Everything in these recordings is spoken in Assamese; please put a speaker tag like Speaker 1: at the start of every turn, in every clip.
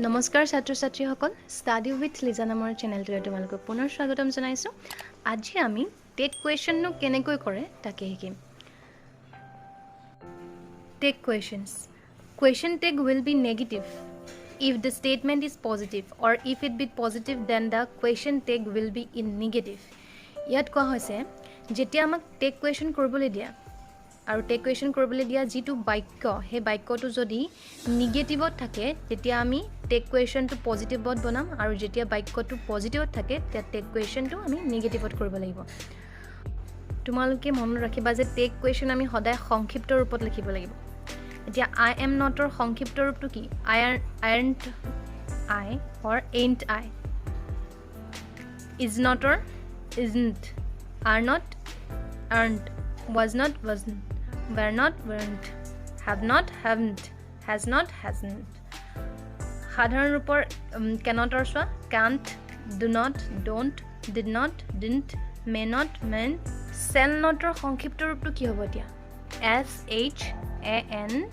Speaker 1: নমস্কাৰ ছাত্ৰ ছাত্ৰীসকল ষ্টাডি উইথ লিজা নামৰ চেনেলটোলৈ তোমালোকক পুনৰ স্বাগতম জনাইছোঁ। আজি আমি টেক কুৱেশ্যননো কেনেকৈ কৰে তাকে শিকিম। Tag questions question tag will be negative if the statement is positive or if it be positive then the question tag will be in negative. ইয়াত কোৱা হৈছে যেতিয়া আমাক টেক কুৱেশ্যন কৰিবলৈ দিয়া আৰু টেক কুৱেশ্যন কৰিবলৈ দিয়া যিটো বাক্য সেই বাক্যটো যদি নিগেটিভত থাকে তেতিয়া আমি টেক কুৱেশ্যনটো পজিটিভত বনাম আৰু যেতিয়া বাক্যটো পজিটিভত থাকে তেতিয়া টেক কুৱেশ্যনটো আমি নিগেটিভত কৰিব লাগিব। তোমালোকে মনত ৰাখিবা যে টেক কুৱেশ্যন আমি সদায় সংক্ষিপ্ত ৰূপত লিখিব লাগিব। এতিয়া আই এম নটৰ সংক্ষিপ্ত ৰূপটো কি? Aren't I or ain't I. Is নটৰ isn't, are not aren't, was not wasn't, were not weren't, have not haven't, has not hasn't। সাধাৰণ ৰূপৰ cannot অৰ চোৱা can't, do not don't, did not didn't, may not mayn't। shall not অৰ সংক্ষিপ্ত ৰূপটো কি হ'ব এতিয়া? SHAN''T।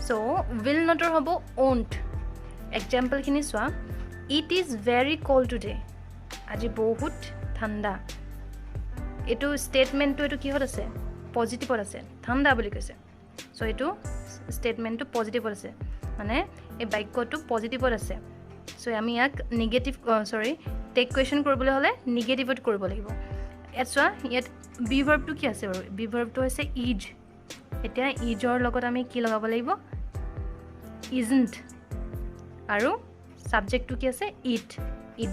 Speaker 1: so will not অৰ হ'ব won't। এক্সাম্পলখিনি চোৱা it is very cold today। আজি বহুত ঠাণ্ডা। এইটো ষ্টেটমেণ্টটো এইটো কিহত আছে? পজিটিভত আছে, ঠাণ্ডা বুলি কৈছে। চ' এইটো ষ্টেটমেণ্টটো পজিটিভত আছে, মানে এই বাক্যটো পজিটিভত আছে। চ' আমি ইয়াক টেক কুৱেশ্যন কৰিবলৈ হ'লে নিগেটিভত কৰিব লাগিব। ইয়াত চোৱা ইয়াত বি ভাৰ্বটো কি আছে বাৰু? বি ভাৰ্বটো হৈছে ইজ। এতিয়া ইজৰ লগত আমি কি লগাব লাগিব? ইজণ্ট। আৰু ছাবজেক্টটো কি আছে? ইট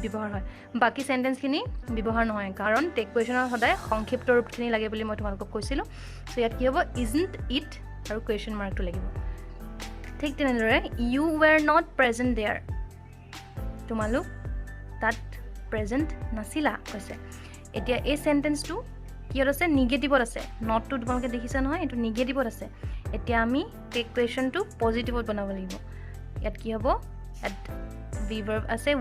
Speaker 1: ব্যৱহাৰ হয়। বাকী চেণ্টেঞ্চখিনি ব্যৱহাৰ নহয়, কাৰণ টেক কুৱেশ্যনৰ সদায় সংক্ষিপ্ত ৰূপখিনি লাগে বুলি মই তোমালোকক কৈছিলোঁ। চ' ইয়াত কি হ'ব? ইজণ্ট ইট আৰু কুৱেশ্যন মাৰ্কটো লাগিব। ঠিক তেনেদৰে ইউ ৱেৰ নট প্ৰেজেণ্ট দেয়াৰ। তোমালোক তাত প্ৰেজেণ্ট নাছিলা কৈছে। এতিয়া এই চেণ্টেঞ্চটো কিহত আছে? নিগেটিভত আছে। নটটো তোমালোকে দেখিছা নহয়, এইটো নিগেটিভত আছে। এতিয়া আমি টেক কুৱেশ্যনটো পজিটিভত বনাব লাগিব। ইয়াত কি হ'ব? ইয়াত ভি ভাৰ্ব আছে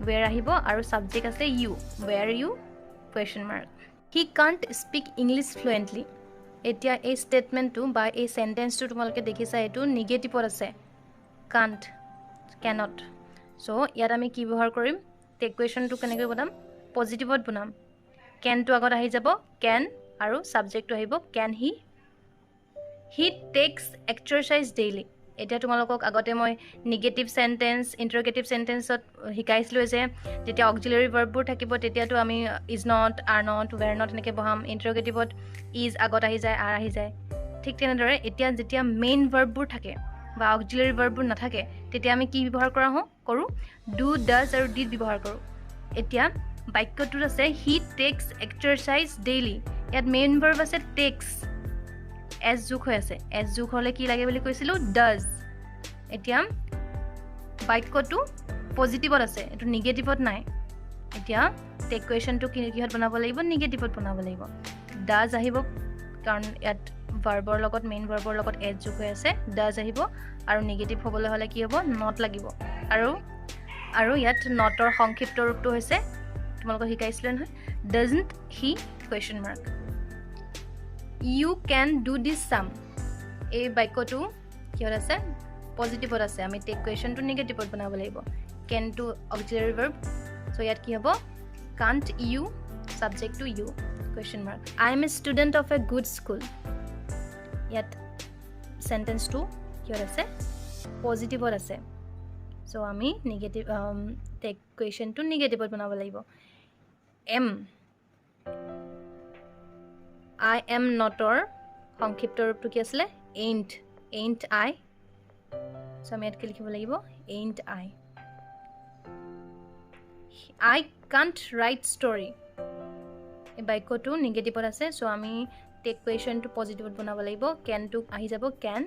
Speaker 1: ৱেৰ আহিব আৰু ছাবজেক্ট আছে you. Where you question mark. He can't speak English fluently. এতিয়া এই ষ্টেটমেণ্টটো বা এই চেণ্টেঞ্চটো তোমালোকে দেখিছা এইটো নিগেটিভত আছে, কাণ্ট, কেনট। চ' ইয়াত আমি কি ব্যৱহাৰ কৰিম? টেক কুৱেশ্যনটো কেনেকৈ বনাম? পজিটিভত বনাম। কেনটো আগত আহি যাব, কেন, আৰু ছাবজেক্টটো আহিব can he. He takes exercise daily. এতিয়া তোমালোকক আগতে মই নিগেটিভ চেণ্টেঞ্চ, ইণ্টাৰগেটিভ চেণ্টেঞ্চত শিকাইছিলোঁ যে যেতিয়া অক্সিলাৰী ভাৰ্ববোৰ থাকিব তেতিয়াতো আমি is not, are not, were not এনেকৈ বহাম। ইণ্টাৰগেটিভত ইজ আগত আহি যায়, আৰ আহি যায়। ঠিক তেনেদৰে এতিয়া যেতিয়া মেইন ভাৰ্ববোৰ থাকে বা অক্সিলাৰী ভাৰ্ববোৰ নাথাকে তেতিয়া আমি কি ব্যৱহাৰ কৰোঁ? ডু, ডাজ আৰু ডিড ব্যৱহাৰ কৰোঁ। এতিয়া বাক্যটোত আছে হি টেক্স এক্সাৰচাইজ ডেইলি। ইয়াত মেইন ভাৰ্ব আছে টেক্স, এছ যোগ হৈ আছে। এছ যোগ হ'লে কি লাগে বুলি কৈছিলোঁ? ডাজ। এতিয়া বাক্যটো পজিটিভত আছে, এইটো নিগেটিভত নাই। এতিয়া টেক কুৱেশ্যনটো কিহত বনাব লাগিব? নিগেটিভত বনাব লাগিব। ডাজ আহিব, কাৰণ ইয়াত ভাৰ্বৰ লগত মেইন ভাৰ্বৰ লগত এছ যোগ হৈ আছে, ডাজ আহিব। আৰু নিগেটিভ হ'বলৈ হ'লে কি হ'ব? নট লাগিব। আৰু ইয়াত নটৰ সংক্ষিপ্ত ৰূপটো হৈছে তোমালোকক শিকাইছিলে নহয়, doesn't he question mark. You can do this sum. এই বাক্যটো কিহত আছে? পজিটিভত আছে। আমি টেক কুৱেশ্যনটো নিগেটিভত বনাব লাগিব। কেনটো অক্সিলাৰী ভাৰ্ব। চ' ইয়াত কি হ'ব? কাণ্ট ইউ, ছাবজেক্টটো you, question mark. I am a student of a good school. ইয়াত চেণ্টেঞ্চটো কিহত আছে? পজিটিভত আছে। চ' আমি টেক কুৱেশ্যনটো নিগেটিভত বনাব লাগিব। আই এম নটৰ সংক্ষিপ্ত ৰূপটো কি আছিলে? এণ্ট আই। চ' আমি ইয়াত কি লিখিব লাগিব? And I. I can't right story. এই বাক্যটো নিগেটিভত আছে। চ' আমি টেক কুৱেশ্যনটো পজিটিভত বনাব লাগিব। কেনটো আহি যাব, কেন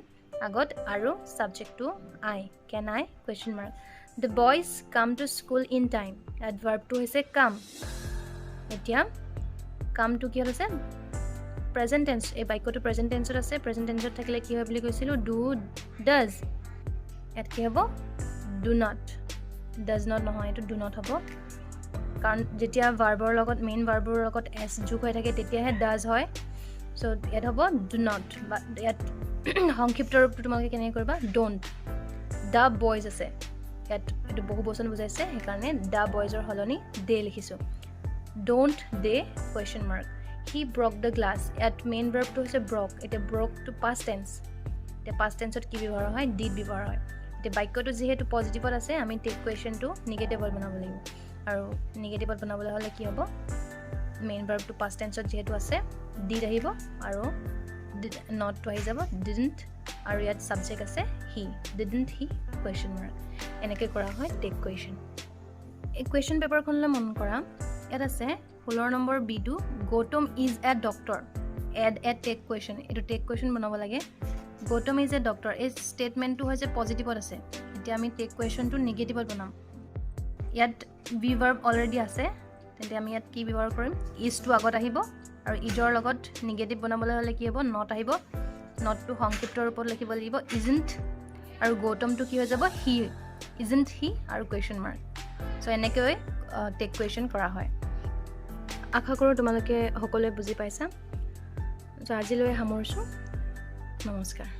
Speaker 1: আগত, আৰু ছাবজেক্টটো I, can I question mark. The boys come to school in time. ইয়াত ভাৰ্বটো হৈছে কাম। এতিয়া কামটো কিহত আছে? Present tense. এই বাক্যটো প্ৰেজেণ্ট টেন্সত আছে। প্ৰেজেণ্ট টেন্সত থাকিলে কি হয় বুলি কৈছিলোঁ? Do, does. ইয়াত কি হ'ব? Do not. ডাজ নট নহয়, এইটো ডু নট হ'ব, কাৰণ যেতিয়া ভাৰ্বৰ লগত মেইন ভাৰ্বৰ লগত এছ যোগ হৈ থাকে তেতিয়াহে ডাজ হয়। চ' ইয়াত হ'ব ডু নট, বা ইয়াত সংক্ষিপ্ত ৰূপটো তোমালোকে কেনেকৈ কৰিবা? ডোণ্ট। দ্য বয়জ আছে ইয়াত এইটো বহু বচন বুজাইছে সেইকাৰণে দ্য বয়জৰ হলনি দে লিখিছোঁ don't they question mark he broke the glass ইয়াত মেইন ভাৰ্বটো হৈছে ব্ৰক এতিয়া ব্ৰকটো পাষ্ট টেন্স এতিয়া পাষ্ট টেন্সত কি ব্যৱহাৰ হয় ডিড ব্যৱহাৰ হয় এতিয়া বাক্যটো যিহেতু পজিটিভত আছে আমি টেক কুৱেশ্যনটো নিগেটিভত বনাব লাগিব আৰু নিগেটিভত বনাবলৈ হ'লে কি হ'ব মেইন ভাৰ্বটো পাষ্ট টেন্সত যিহেতু আছে ডিড আহিব আৰু নটটো আহি যাব ডিডণ্ট আৰু ইয়াত ছাবজেক্ট আছে he didn't he question mark এনেকৈ কৰা হয় টেক কুৱেশ্যন এই কুৱেশ্যন পেপাৰখনলৈ মন কৰা ইয়াত আছে 16 নম্বৰ বিটো গৌতম ইজ এ ডক্টৰ এড এ টেক কুৱেশ্যন এইটো টেক কুৱেশ্যন বনাব লাগে গৌতম ইজ এ ডক্টৰ এই ষ্টেটমেণ্টটো হৈছে পজিটিভত আছে এতিয়া আমি টেক কুৱেশ্যনটো নিগেটিভত বনাম ইয়াত বি ভাৰ্ব অলৰেডি আছে তেন্তে আমি ইয়াত কি ব্যৱহাৰ কৰিম ইজটো আগত আহিব আৰু ইজৰ লগত নিগেটিভ বনাবলৈ হ'লে কি হ'ব নট আহিব নটটো সংক্ষিপ্ত ৰূপত লিখিব লাগিব ইজণ্ট আৰু গৌতমটো কি হৈ যাব হি ইজণ্ট হি আৰু কুৱেশ্যন মাৰ্ক চ' এনেকৈ টেক কুৱেশ্যন কৰা হয় আশা কৰোঁ তোমালোকে সকলোৱে বুজি পাইছা চ' আজিলৈ সামৰিছোঁ নমস্কাৰ